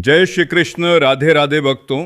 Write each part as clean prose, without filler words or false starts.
जय श्री कृष्ण। राधे राधे भक्तों।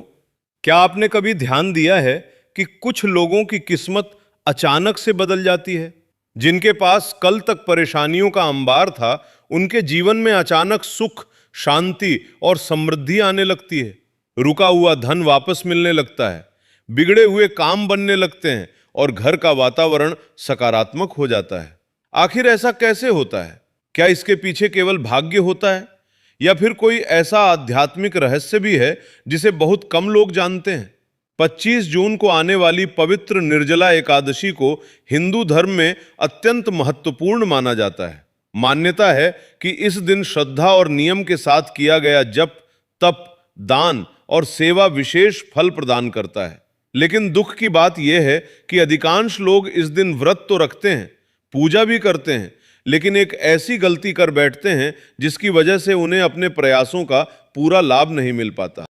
क्या आपने कभी ध्यान दिया है कि कुछ लोगों की किस्मत अचानक से बदल जाती है? जिनके पास कल तक परेशानियों का अंबार था, उनके जीवन में अचानक सुख, शांति और समृद्धि आने लगती है। रुका हुआ धन वापस मिलने लगता है, बिगड़े हुए काम बनने लगते हैं और घर का वातावरण सकारात्मक हो जाता है। आखिर ऐसा कैसे होता है? क्या इसके पीछे केवल भाग्य होता है या फिर कोई ऐसा आध्यात्मिक रहस्य भी है जिसे बहुत कम लोग जानते हैं? 25 जून को आने वाली पवित्र निर्जला एकादशी को हिंदू धर्म में अत्यंत महत्वपूर्ण माना जाता है। मान्यता है कि इस दिन श्रद्धा और नियम के साथ किया गया जप, तप, दान और सेवा विशेष फल प्रदान करता है। लेकिन दुख की बात यह है कि अधिकांश लोग इस दिन व्रत तो रखते हैं, पूजा भी करते हैं, लेकिन एक ऐसी गलती कर बैठते हैं जिसकी वजह से उन्हें अपने प्रयासों का पूरा लाभ नहीं मिल पाता।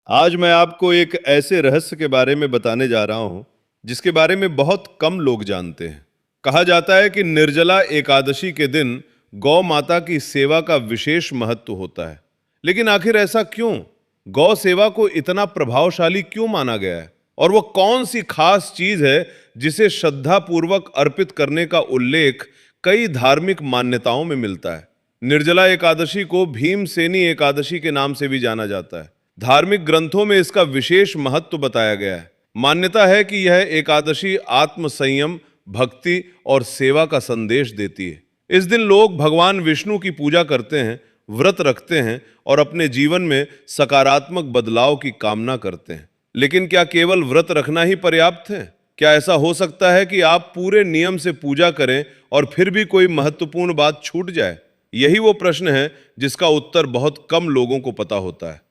आज मैं आपको एक ऐसे रहस्य के बारे में बताने जा रहा हूं जिसके बारे में बहुत कम लोग जानते हैं। कहा जाता है कि निर्जला एकादशी के दिन गौ माता की सेवा का विशेष महत्व होता है। लेकिन आखिर ऐसा क्यों? गौ सेवा को इतना प्रभावशाली क्यों माना गया है? और वो कौन सी खास चीज है जिसे श्रद्धा पूर्वक अर्पित करने का उल्लेख कई धार्मिक मान्यताओं में मिलता है? निर्जला एकादशी को भीमसेनी एकादशी के नाम से भी जाना जाता है। धार्मिक ग्रंथों में इसका विशेष महत्व बताया गया है। मान्यता है कि यह एकादशी आत्म संयम, भक्ति और सेवा का संदेश देती है। इस दिन लोग भगवान विष्णु की पूजा करते हैं, व्रत रखते हैं और अपने जीवन में सकारात्मक बदलाव की कामना करते हैं। लेकिन क्या केवल व्रत रखना ही पर्याप्त है? क्या ऐसा हो सकता है कि आप पूरे नियम से पूजा करें और फिर भी कोई महत्वपूर्ण बात छूट जाए? यही वो प्रश्न है जिसका उत्तर बहुत कम लोगों को पता होता है।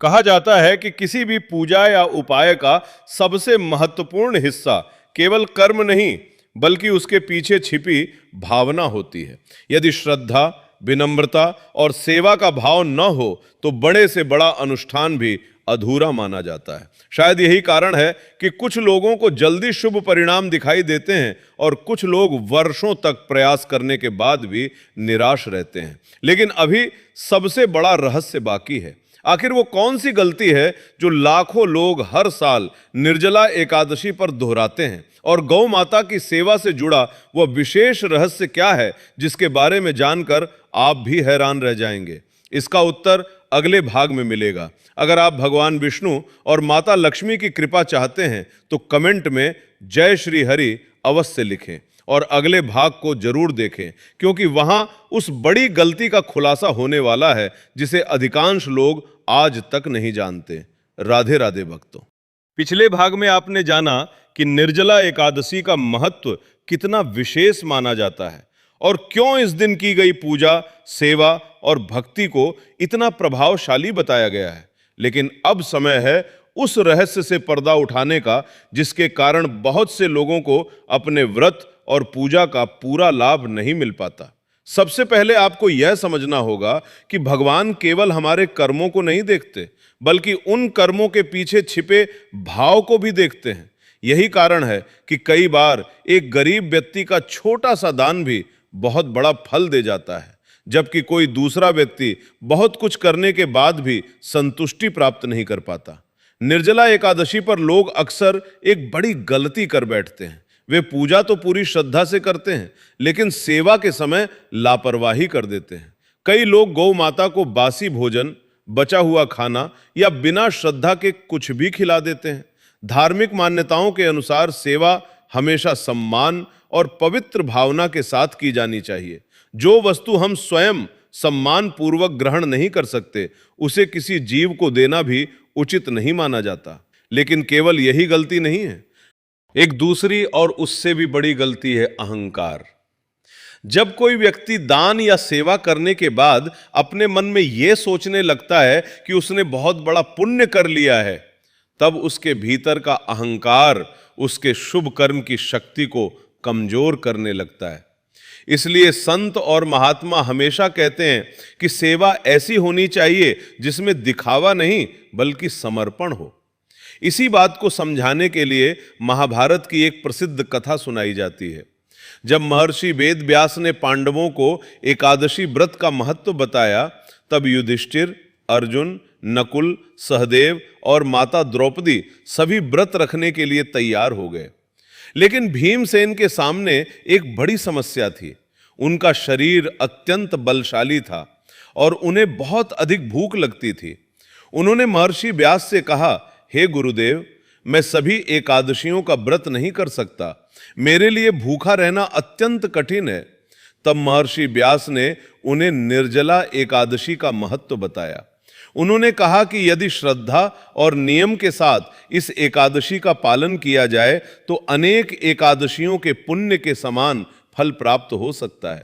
कहा जाता है कि किसी भी पूजा या उपाय का सबसे महत्वपूर्ण हिस्सा केवल कर्म नहीं, बल्कि उसके पीछे छिपी भावना होती है। यदि श्रद्धा, विनम्रता और सेवा का भाव न हो तो बड़े से बड़ा अनुष्ठान भी अधूरा माना जाता है। शायद यही कारण है कि कुछ लोगों को जल्दी शुभ परिणाम दिखाई देते हैं और कुछ लोग वर्षों तक प्रयास करने के बाद भी निराश रहते हैं। लेकिन अभी सबसे बड़ा रहस्य बाकी है। आखिर वो कौन सी गलती है जो लाखों लोग हर साल निर्जला एकादशी पर दोहराते हैं? और गौ माता की सेवा से जुड़ा वह विशेष रहस्य क्या है जिसके बारे में जानकर आप भी हैरान रह जाएंगे? इसका उत्तर अगले भाग में मिलेगा। अगर आप भगवान विष्णु और माता लक्ष्मी की कृपा चाहते हैं तो कमेंट में जय श्री हरि अवश्य लिखें और अगले भाग को जरूर देखें, क्योंकि वहां उस बड़ी गलती का खुलासा होने वाला है जिसे अधिकांश लोग आज तक नहीं जानते। राधे राधे भक्तों। पिछले भाग में आपने जाना कि निर्जला एकादशी का महत्व कितना विशेष माना जाता है और क्यों इस दिन की गई पूजा, सेवा और भक्ति को इतना प्रभावशाली बताया गया है। लेकिन अब समय है उस रहस्य से पर्दा उठाने का जिसके कारण बहुत से लोगों को अपने व्रत और पूजा का पूरा लाभ नहीं मिल पाता। सबसे पहले आपको यह समझना होगा कि भगवान केवल हमारे कर्मों को नहीं देखते, बल्कि उन कर्मों के पीछे छिपे भाव को भी देखते हैं। यही कारण है कि कई बार एक गरीब व्यक्ति का छोटा सा दान भी बहुत बड़ा फल दे जाता है, जबकि कोई दूसरा व्यक्ति बहुत कुछ करने के बाद भी संतुष्टि प्राप्त नहीं कर पाता। निर्जला एकादशी पर लोग अक्सर एक बड़ी गलती कर बैठते हैं। वे पूजा तो पूरी श्रद्धा से करते हैं, लेकिन सेवा के समय लापरवाही कर देते हैं। कई लोग गौ माता को बासी भोजन, बचा हुआ खाना या बिना श्रद्धा के कुछ भी खिला देते हैं। धार्मिक मान्यताओं के अनुसार सेवा हमेशा सम्मान और पवित्र भावना के साथ की जानी चाहिए। जो वस्तु हम स्वयं सम्मान पूर्वक ग्रहण नहीं कर सकते, उसे किसी जीव को देना भी उचित नहीं माना जाता। लेकिन केवल यही गलती नहीं है, एक दूसरी और उससे भी बड़ी गलती है अहंकार। जब कोई व्यक्ति दान या सेवा करने के बाद अपने मन में यह सोचने लगता है कि उसने बहुत बड़ा पुण्य कर लिया है, तब उसके भीतर का अहंकार उसके शुभ कर्म की शक्ति को कमजोर करने लगता है। इसलिए संत और महात्मा हमेशा कहते हैं कि सेवा ऐसी होनी चाहिए जिसमें दिखावा नहीं बल्कि समर्पण हो। इसी बात को समझाने के लिए महाभारत की एक प्रसिद्ध कथा सुनाई जाती है। जब महर्षि वेद व्यास ने पांडवों को एकादशी व्रत का महत्व बताया, तब युधिष्ठिर, अर्जुन, नकुल, सहदेव और माता द्रौपदी सभी व्रत रखने के लिए तैयार हो गए। लेकिन भीमसेन के सामने एक बड़ी समस्या थी। उनका शरीर अत्यंत बलशाली था और उन्हें बहुत अधिक भूख लगती थी। उन्होंने महर्षि व्यास से कहा, हे गुरुदेव, मैं सभी एकादशियों का व्रत नहीं कर सकता, मेरे लिए भूखा रहना अत्यंत कठिन है। तब महर्षि व्यास ने उन्हें निर्जला एकादशी का महत्व बताया। उन्होंने कहा कि यदि श्रद्धा और नियम के साथ इस एकादशी का पालन किया जाए तो अनेक एकादशियों के पुण्य के समान फल प्राप्त हो सकता है।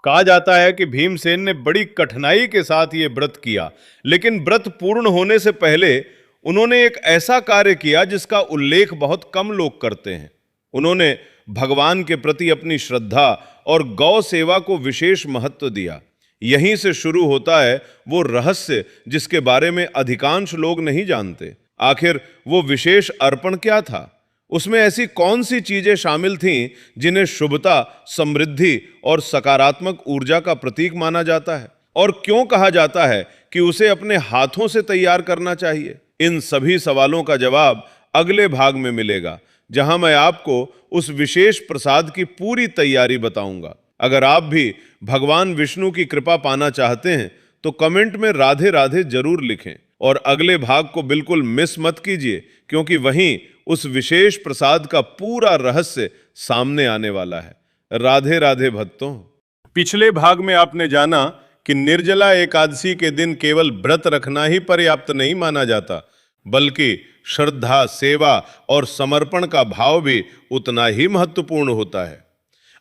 कहा जाता है कि भीमसेन ने बड़ी कठिनाई के साथ ये व्रत किया, लेकिन व्रत पूर्ण होने से पहले उन्होंने एक ऐसा कार्य किया जिसका उल्लेख बहुत कम लोग करते हैं। उन्होंने भगवान के प्रति अपनी श्रद्धा और गौ सेवा को विशेष महत्व दिया। यहीं से शुरू होता है वो रहस्य जिसके बारे में अधिकांश लोग नहीं जानते। आखिर वो विशेष अर्पण क्या था? उसमें ऐसी कौन सी चीजें शामिल थीं जिन्हें शुभता, समृद्धि और सकारात्मक ऊर्जा का प्रतीक माना जाता है? और क्यों कहा जाता है कि उसे अपने हाथों से तैयार करना चाहिए? इन सभी सवालों का जवाब अगले भाग में मिलेगा, जहां मैं आपको उस विशेष प्रसाद की पूरी तैयारी बताऊंगा। अगर आप भी भगवान विष्णु की कृपा पाना चाहते हैं तो कमेंट में राधे राधे जरूर लिखें और अगले भाग को बिल्कुल मिस मत कीजिए, क्योंकि वहीं उस विशेष प्रसाद का पूरा रहस्य सामने आने वाला है। राधे राधे भक्तों। पिछले भाग में आपने जाना कि निर्जला एकादशी के दिन केवल व्रत रखना ही पर्याप्त नहीं माना जाता, बल्कि श्रद्धा, सेवा और समर्पण का भाव भी उतना ही महत्वपूर्ण होता है।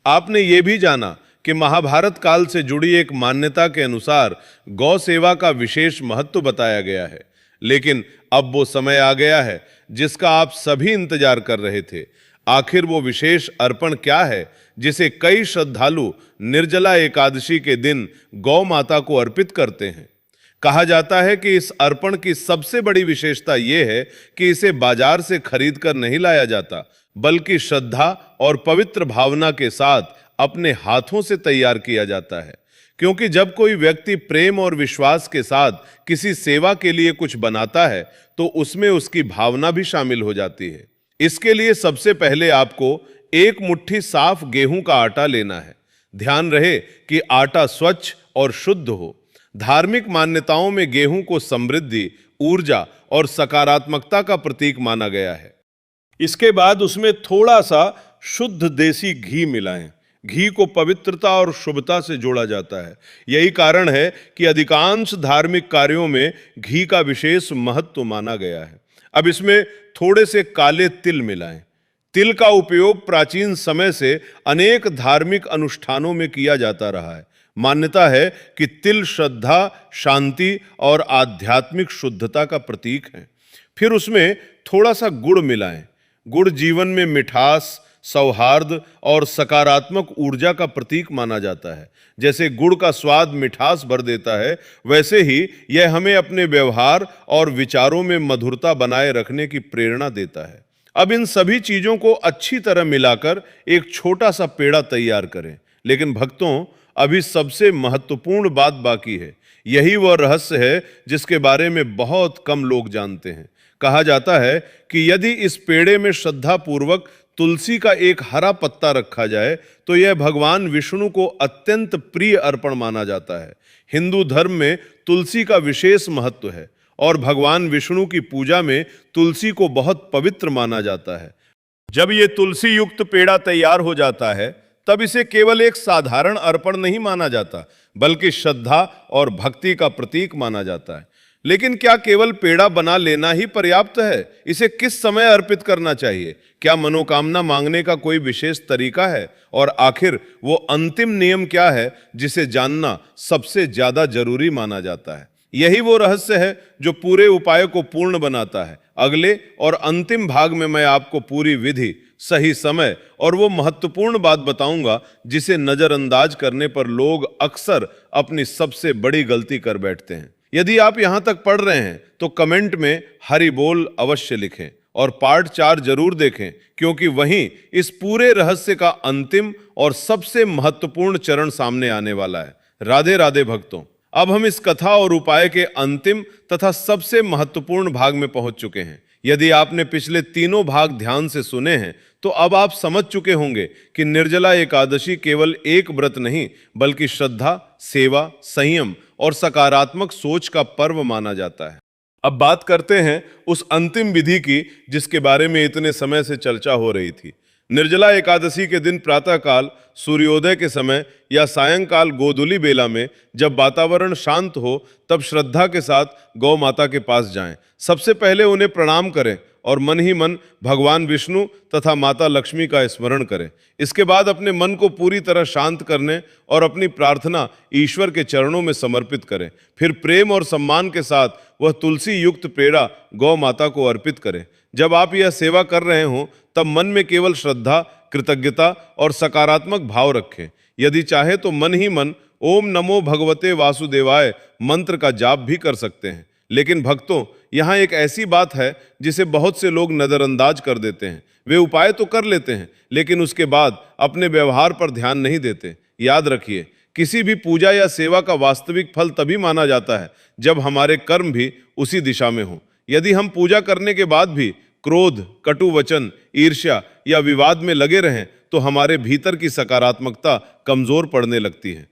आपने ये भी जाना कि महाभारत काल से जुड़ी एक मान्यता के अनुसार गौ सेवा का विशेष महत्व बताया गया है। लेकिन अब वो समय आ गया है जिसका आप सभी इंतजार कर रहे थे। आखिर वो विशेष अर्पण क्या है जिसे कई श्रद्धालु निर्जला एकादशी के दिन गौ माता को अर्पित करते हैं? कहा जाता है कि इस अर्पण की सबसे बड़ी विशेषता यह है कि इसे बाजार से खरीद कर नहीं लाया जाता, बल्कि श्रद्धा और पवित्र भावना के साथ अपने हाथों से तैयार किया जाता है। क्योंकि जब कोई व्यक्ति प्रेम और विश्वास के साथ किसी सेवा के लिए कुछ बनाता है तो उसमें उसकी भावना भी शामिल हो जाती है। इसके लिए सबसे पहले आपको एक मुट्ठी साफ गेहूं का आटा लेना है। ध्यान रहे कि आटा स्वच्छ और शुद्ध हो। धार्मिक मान्यताओं में गेहूं को समृद्धि, ऊर्जा और सकारात्मकता का प्रतीक माना गया है। इसके बाद उसमें थोड़ा सा शुद्ध देसी घी मिलाएं। घी को पवित्रता और शुभता से जोड़ा जाता है। यही कारण है कि अधिकांश धार्मिक कार्यों में घी का विशेष महत्व माना गया है। अब इसमें थोड़े से काले तिल मिलाएं। तिल का उपयोग प्राचीन समय से अनेक धार्मिक अनुष्ठानों में किया जाता रहा है। मान्यता है कि तिल श्रद्धा, शांति और आध्यात्मिक शुद्धता का प्रतीक है। फिर उसमें थोड़ा सा गुड़ मिलाएं। गुड़ जीवन में मिठास, सौहार्द और सकारात्मक ऊर्जा का प्रतीक माना जाता है। जैसे गुड़ का स्वाद मिठास भर देता है, वैसे ही यह हमें अपने व्यवहार और विचारों में मधुरता बनाए रखने की प्रेरणा देता है। अब इन सभी चीजों को अच्छी तरह मिलाकर एक छोटा सा पेड़ा तैयार करें। लेकिन भक्तों, अभी सबसे महत्वपूर्ण बात बाकी है। यही वह रहस्य है जिसके बारे में बहुत कम लोग जानते हैं। कहा जाता है कि यदि इस पेड़े में श्रद्धा पूर्वक तुलसी का एक हरा पत्ता रखा जाए तो यह भगवान विष्णु को अत्यंत प्रिय अर्पण माना जाता है। हिंदू धर्म में तुलसी का विशेष महत्व है और भगवान विष्णु की पूजा में तुलसी को बहुत पवित्र माना जाता है। जब ये तुलसी युक्त पेड़ा तैयार हो जाता है तब इसे केवल एक साधारण अर्पण नहीं माना जाता, बल्कि श्रद्धा और भक्ति का प्रतीक माना जाता है। लेकिन क्या केवल पेड़ा बना लेना ही पर्याप्त है? इसे किस समय अर्पित करना चाहिए? क्या मनोकामना मांगने का कोई विशेष तरीका है? और आखिर वो अंतिम नियम क्या है जिसे जानना सबसे ज्यादा जरूरी माना जाता है? यही वो रहस्य है जो पूरे उपाय को पूर्ण बनाता है। अगले और अंतिम भाग में मैं आपको पूरी विधि, सही समय और वो महत्वपूर्ण बात बताऊंगा जिसे नजरअंदाज करने पर लोग अक्सर अपनी सबसे बड़ी गलती कर बैठते हैं। यदि आप यहां तक पढ़ रहे हैं तो कमेंट में हरि बोल अवश्य लिखें और पार्ट 4 जरूर देखें, क्योंकि वहीं इस पूरे रहस्य का अंतिम और सबसे महत्वपूर्ण चरण सामने आने वाला है। राधे राधे भक्तों, अब हम इस कथा और उपाय के अंतिम तथा सबसे महत्वपूर्ण भाग में पहुंच चुके हैं। यदि आपने पिछले तीनों भाग ध्यान से सुने हैं तो अब आप समझ चुके होंगे कि निर्जला एकादशी केवल एक व्रत नहीं, बल्कि श्रद्धा, सेवा, संयम और सकारात्मक सोच का पर्व माना जाता है। अब बात करते हैं उस अंतिम विधि की जिसके बारे में इतने समय से चर्चा हो रही थी। निर्जला एकादशी के दिन प्रातःकाल सूर्योदय के समय या सायंकाल गोधूली बेला में जब वातावरण शांत हो, तब श्रद्धा के साथ गौ माता के पास जाएं। सबसे पहले उन्हें प्रणाम करें और मन ही मन भगवान विष्णु तथा माता लक्ष्मी का स्मरण करें। इसके बाद अपने मन को पूरी तरह शांत करने और अपनी प्रार्थना ईश्वर के चरणों में समर्पित करें। फिर प्रेम और सम्मान के साथ वह तुलसी युक्त पेड़ा गौ माता को अर्पित करें। जब आप यह सेवा कर रहे हों तब मन में केवल श्रद्धा, कृतज्ञता और सकारात्मक भाव रखें। यदि चाहे तो मन ही मन ओम नमो भगवते वासुदेवाय मंत्र का जाप भी कर सकते हैं। लेकिन भक्तों, यहाँ एक ऐसी बात है जिसे बहुत से लोग नजरअंदाज कर देते हैं। वे उपाय तो कर लेते हैं, लेकिन उसके बाद अपने व्यवहार पर ध्यान नहीं देते। याद रखिए, किसी भी पूजा या सेवा का वास्तविक फल तभी माना जाता है जब हमारे कर्म भी उसी दिशा में हों। यदि हम पूजा करने के बाद भी क्रोध, कटु वचन, ईर्ष्या या विवाद में लगे रहें तो हमारे भीतर की सकारात्मकता कमजोर पड़ने लगती है।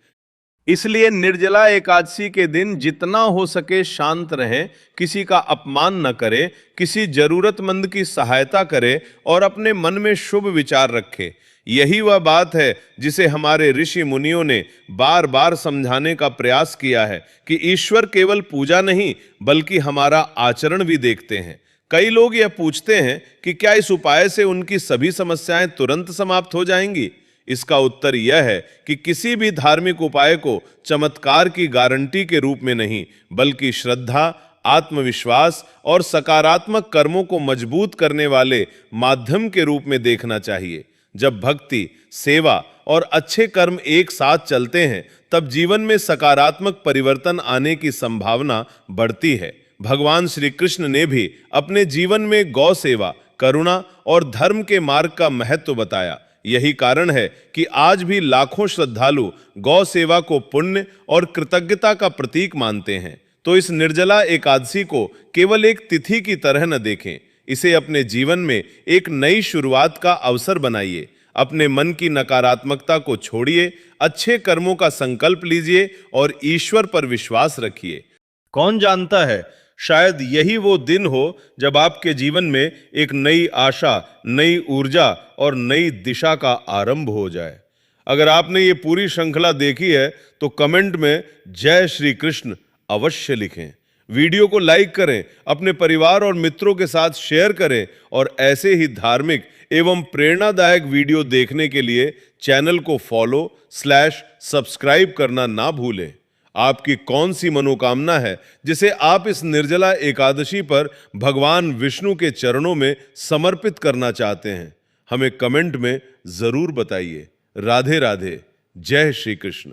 इसलिए निर्जला एकादशी के दिन जितना हो सके शांत रहें, किसी का अपमान न करें, किसी जरूरतमंद की सहायता करें और अपने मन में शुभ विचार रखें। यही वह बात है जिसे हमारे ऋषि मुनियों ने बार बार समझाने का प्रयास किया है कि ईश्वर केवल पूजा नहीं बल्कि हमारा आचरण भी देखते हैं। कई लोग यह पूछते हैं कि क्या इस उपाय से उनकी सभी समस्याएं तुरंत समाप्त हो जाएंगी? इसका उत्तर यह है कि किसी भी धार्मिक उपाय को चमत्कार की गारंटी के रूप में नहीं, बल्कि श्रद्धा, आत्मविश्वास और सकारात्मक कर्मों को मजबूत करने वाले माध्यम के रूप में देखना चाहिए। जब भक्ति, सेवा और अच्छे कर्म एक साथ चलते हैं, तब जीवन में सकारात्मक परिवर्तन आने की संभावना बढ़ती है। भगवान श्री कृष्ण ने भी अपने जीवन में गौ सेवा, करुणा और धर्म के मार्ग का महत्व बताया। यही कारण है कि आज भी लाखों श्रद्धालु गौ सेवा को पुण्य और कृतज्ञता का प्रतीक मानते हैं। तो इस निर्जला एकादशी को केवल एक तिथि की तरह न देखें, इसे अपने जीवन में एक नई शुरुआत का अवसर बनाइए। अपने मन की नकारात्मकता को छोड़िए, अच्छे कर्मों का संकल्प लीजिए और ईश्वर पर विश्वास रखिए। कौन जानता है, शायद यही वो दिन हो जब आपके जीवन में एक नई आशा, नई ऊर्जा और नई दिशा का आरंभ हो जाए। अगर आपने ये पूरी श्रृंखला देखी है तो कमेंट में जय श्री कृष्ण अवश्य लिखें। वीडियो को लाइक करें, अपने परिवार और मित्रों के साथ शेयर करें और ऐसे ही धार्मिक एवं प्रेरणादायक वीडियो देखने के लिए चैनल को फॉलो/सब्सक्राइब करना ना भूलें। आपकी कौन सी मनोकामना है जिसे आप इस निर्जला एकादशी पर भगवान विष्णु के चरणों में समर्पित करना चाहते हैं? हमें कमेंट में जरूर बताइए। राधे राधे, जय श्री कृष्ण।